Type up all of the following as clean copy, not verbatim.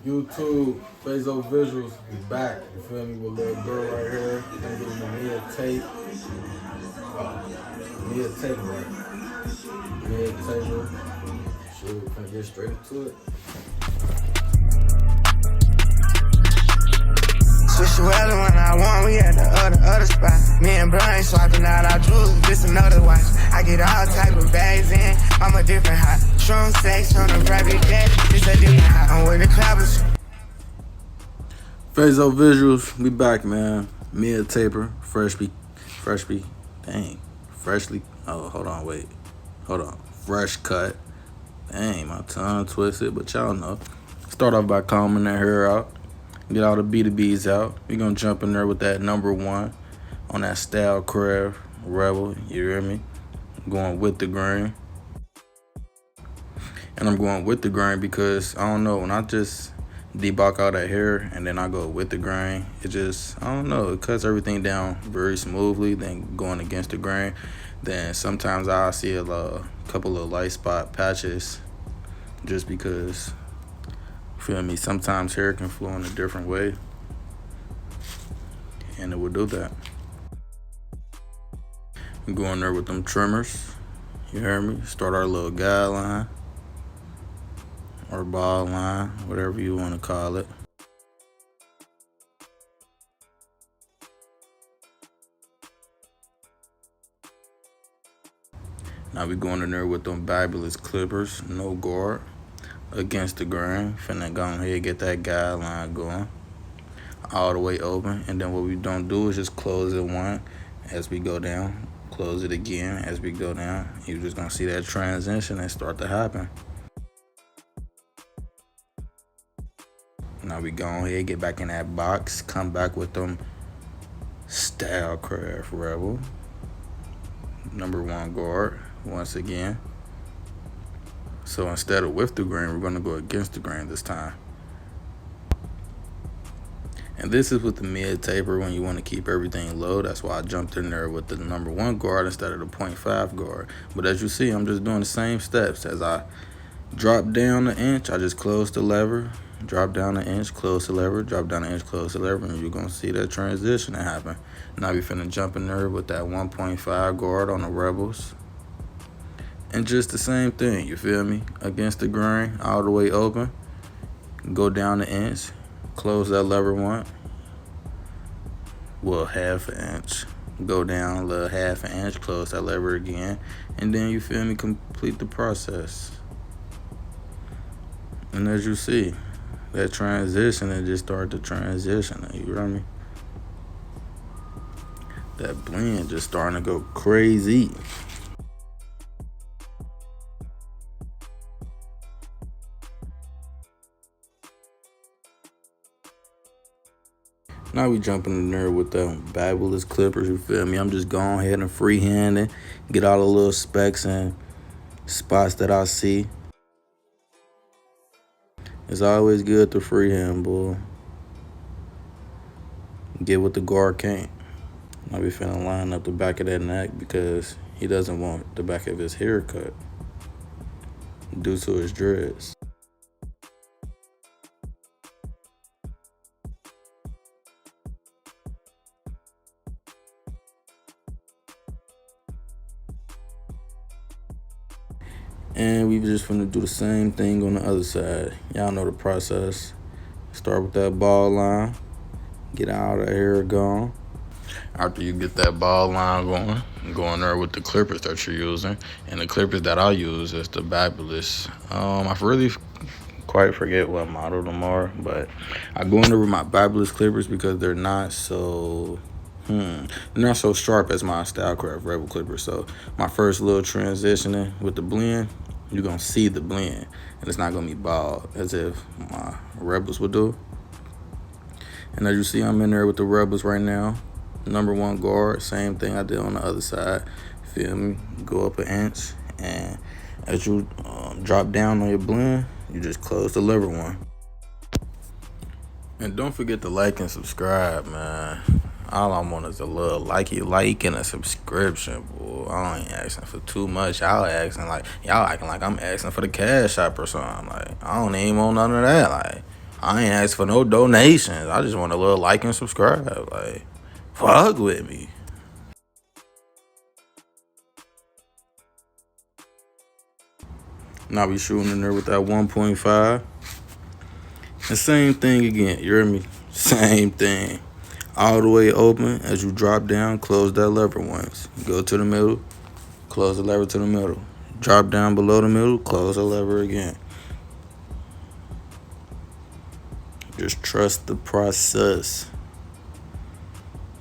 YouTube, Fazo Visuals, we back. You feel me? With little girl right here. I'm giving the Mia tape. Mia tape, right? Mia tape. Shit, we're gonna get straight into it. Switch the weather when I want, we at the other spot. Me and Brian swapping out our jewels, this another watch. I get all type of bags in, I'm a different hot. Strong sex on a private jet, this a different hot. I'm with the clappers. Fazo Visuals, we back, man. Mia Taper, freshly, oh, hold on, fresh cut. Dang, my tongue twisted, but y'all know. Start off by combing that hair out. Get all the B2Bs out. We're going to jump in there with that number 1 on that Style Craft Rebel. You hear me? I'm going with the grain. And I'm going with the grain because, I don't know, when I just debulk all that hair and then I go with the grain, it just, I don't know, it cuts everything down very smoothly. Then going against the grain, then sometimes I'll see a couple of light spot patches just because, feel me, sometimes hair can flow in a different way, and it will do that. We go in there with them trimmers, you hear me? Start our little guideline, or ball line, whatever you want to call it. Now we going in there with them fabulous clippers, no guard, against the grain. Finna go ahead, get that guideline going all the way open, and then what we don't do is just close it one as we go down, close it again as we go down. You're just gonna see that transition and start to happen. Now we go ahead, get back in that box, come back with them Style Craft Rebel number 1 guard once again. So instead of with the grain, we're gonna go against the grain this time. And this is with the mid taper when you want to keep everything low. That's why I jumped in there with the number 1 guard instead of the 0.5 guard. But as you see, I'm just doing the same steps. As I drop down an inch, I just close the lever, drop down an inch, close the lever, drop down an inch, close the lever, and you're gonna see that transition happen. Now we finna jump in there with that 1.5 guard on the Rebels. And just the same thing, you feel me? Against the grain, all the way open. Go down an inch, close that lever one. Well, half an inch. Go down a little half an inch, close that lever again. And then, you feel me, complete the process. And as you see, that transition, it just started to transition, you hear me? That blend just starting to go crazy. Now we jumping in there with the fabulous clippers, you feel me? I'm just going ahead and freehanding, get all the little specks and spots that I see. It's always good to freehand, boy. Get what the guard can't. Now we finna line up the back of that neck because he doesn't want the back of his hair cut due to his dreads. And we just finna do the same thing on the other side. Y'all know the process. Start with that ball line. Get all that hair gone. After you get that ball line going, go in there with the clippers that you're using. And the clippers that I use is the Fabulous. I really quite forget what model them are, but I go in there with my Fabulous clippers because they're not so they're not so sharp as my Stylecraft Rebel clippers. So my first little transitioning with the blend, you're gonna see the blend, and it's not gonna be bald as if my Rebels would do. And as you see, I'm in there with the Rebels right now. Number 1 guard, same thing I did on the other side. Feel me? Go up an inch, and as you drop down on your blend, you just close the lever one. And don't forget to like and subscribe, man. All I want is a little like and a subscription, boy. I ain't asking for too much. Y'all acting like I'm asking for the cash app or something. Like, I don't even want none of that. Like, I ain't ask for no donations. I just want a little like and subscribe. Like, fuck with me. Now we shooting in there with that 1.5. The same thing again. You hear me? Same thing. All the way open. As you drop down, close that lever once. Go to the middle, close the lever to the middle. Drop down below the middle, close the lever again. Just trust the process.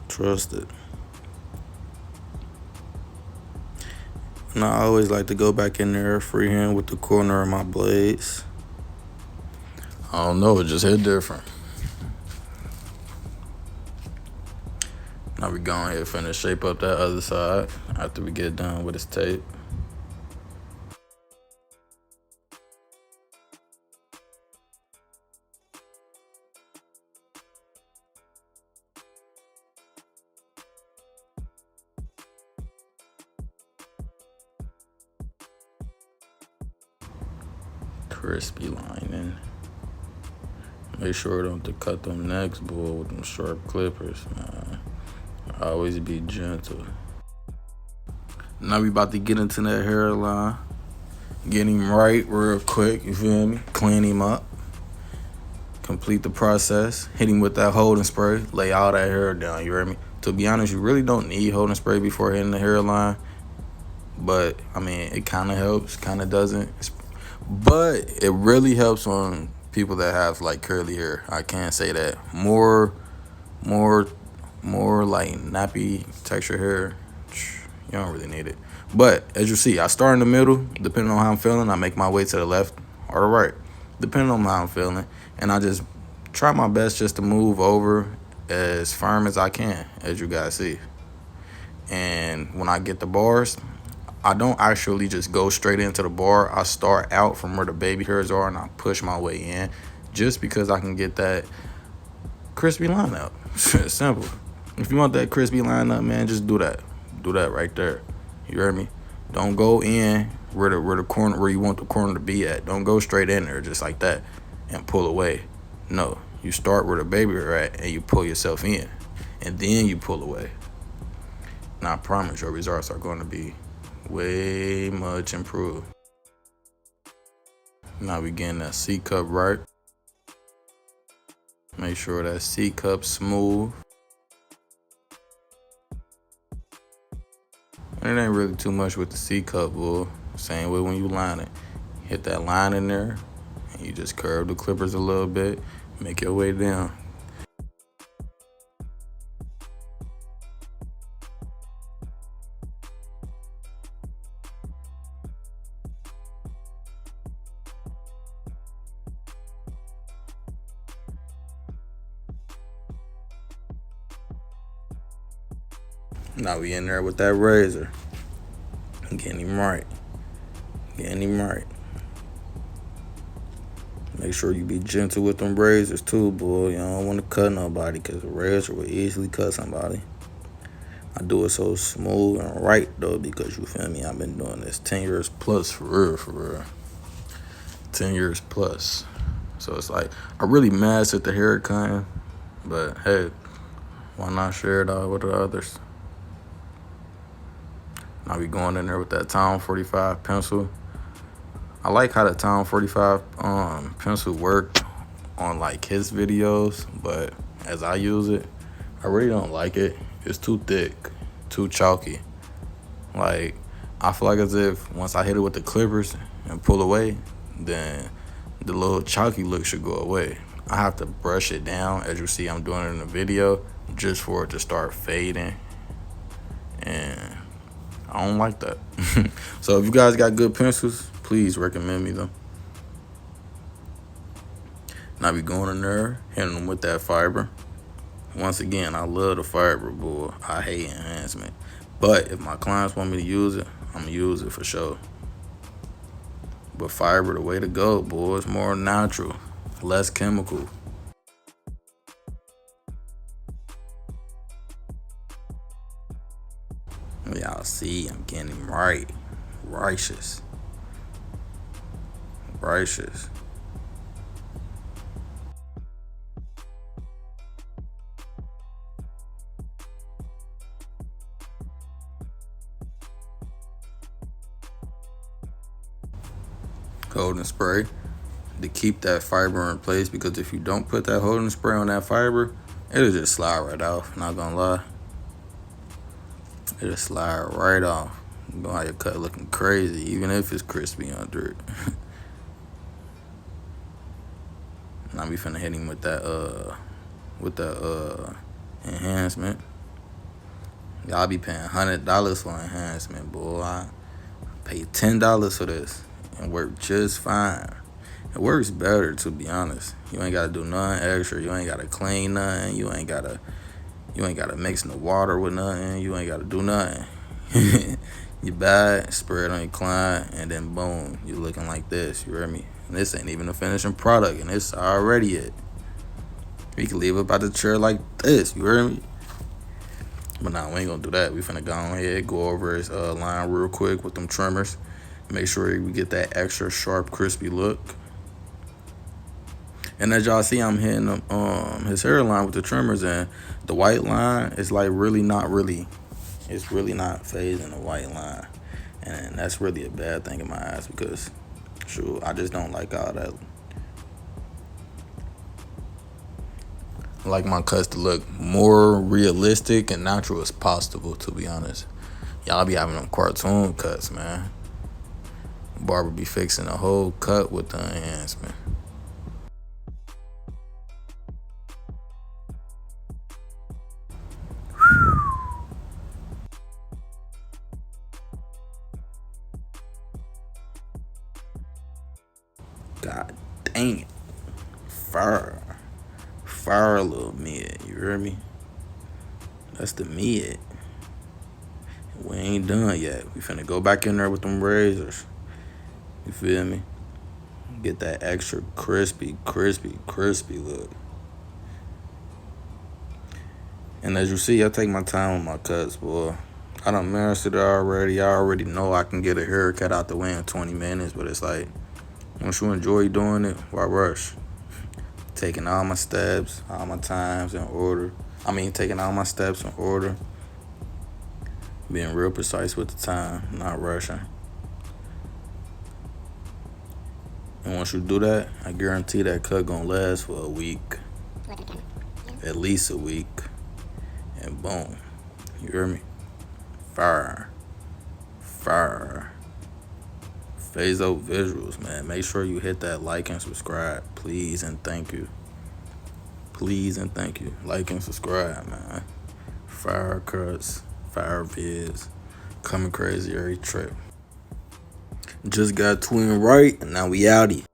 Trust it. And I always like to go back in there freehand with the corner of my blades. I don't know, it just hit different. Now we go ahead and finish shape up that other side after we get done with this tape. Crispy lining. Make sure don't to cut them necks, boy, with them sharp clippers, man. Always be gentle. Now we about to get into that hairline. Get him right real quick, you feel me? Clean him up. Complete the process. Hit him with that holding spray. Lay all that hair down, you hear me? To be honest, you really don't need holding spray before hitting the hairline. But, I mean, it kind of helps, kind of doesn't. But it really helps on people that have, like, curly hair. I can't say that. More like nappy texture hair, you don't really need it. But as you see, I start in the middle. Depending on how I'm feeling, I make my way to the left or the right, depending on how I'm feeling. And I just try my best just to move over as firm as I can, as you guys see. And when I get the bars, I don't actually just go straight into the bar. I start out from where the baby hairs are and I push my way in, just because I can get that crispy line up. Simple. If you want that crispy line up, man, just do that. Do that right there. You heard me? Don't go in where the corner, where you want the corner to be at. Don't go straight in there just like that and pull away. No, you start where the baby are at and you pull yourself in, and then you pull away. And I promise your results are going to be way much improved. Now we getting that C cup right. Make sure that C cup smooth. And it ain't really too much with the C cup, boy. Same way when you line it. Hit that line in there, and you just curve the clippers a little bit. Make your way down. Now we in there with that razor. Getting him right. Getting him right. Make sure you be gentle with them razors too, boy. You don't want to cut nobody, because a razor will easily cut somebody. I do it so smooth and right, though, because you feel me? I've been doing this 10 years plus, for real. 10 years plus. So it's like, I really mad at the haircut, but hey, why not share it out with the others? Now we going in there with that Town 45 pencil. I like how the Town 45 pencil worked on like his videos, but as I use it, I really don't like it. It's too thick, too chalky. Like, I feel like as if once I hit it with the clippers and pull away, then the little chalky look should go away. I have to brush it down, as you see I'm doing it in the video, just for it to start fading. And I don't like that. So if you guys got good pencils, please recommend me them. Now we going in there, hitting them with that fiber. Once again, I love the fiber, boy. I hate enhancement. But if my clients want me to use it, I'm going to use it for sure. But fiber, the way to go, boy. It's more natural, less chemical. Y'all see, I'm getting him right. Righteous. holding spray to keep that fiber in place, because if you don't put that holding spray on that fiber, it'll just slide right off. Not gonna lie, it'll slide right off. You gonna have your cut looking crazy, even if it's crispy under it. Now we finna hit him with that enhancement. Y'all be paying $100 for enhancement, boy. I pay $10 for this and work just fine. It works better, to be honest. You ain't gotta do nothing extra. You ain't gotta clean nothing. You ain't gotta mix no water with nothing. You ain't gotta do nothing. You buy it, spray it on your client, and then boom, you looking like this. You hear me? And this ain't even a finishing product, and it's already it. We can leave it by the chair like this. You hear me? But nah, we ain't gonna do that. We finna go ahead, go over his line real quick with them trimmers. Make sure we get that extra sharp, crispy look. And as y'all see, I'm hitting his hairline with the trimmers, and the white line is like it's really not phasing the white line. And that's really a bad thing in my eyes, because shoot, I just don't like all that. I like my cuts to look more realistic and natural as possible, to be honest. Y'all be having them cartoon cuts, man. Barber be fixing the whole cut with the enhancement. God dang it. Fire a little mid, you hear me? That's the mid. We ain't done yet. We finna go back in there with them razors. You feel me? Get that extra crispy look. And as you see, I take my time with my cuts, boy. I done mastered it already. I already know I can get a haircut out the way in 20 minutes, but it's like, once you enjoy doing it, why rush? Taking all my steps, all my times in order. Taking all my steps in order. Being real precise with the time, not rushing. And once you do that, I guarantee that cut gonna last for a week. At least a week. And boom. You hear me? Fire. Phase out visuals, man. Make sure you hit that like and subscribe. Please and thank you. Like and subscribe, man. Fire cuts, fire vids. Coming crazy every trip. Just got twin right, and now we outie.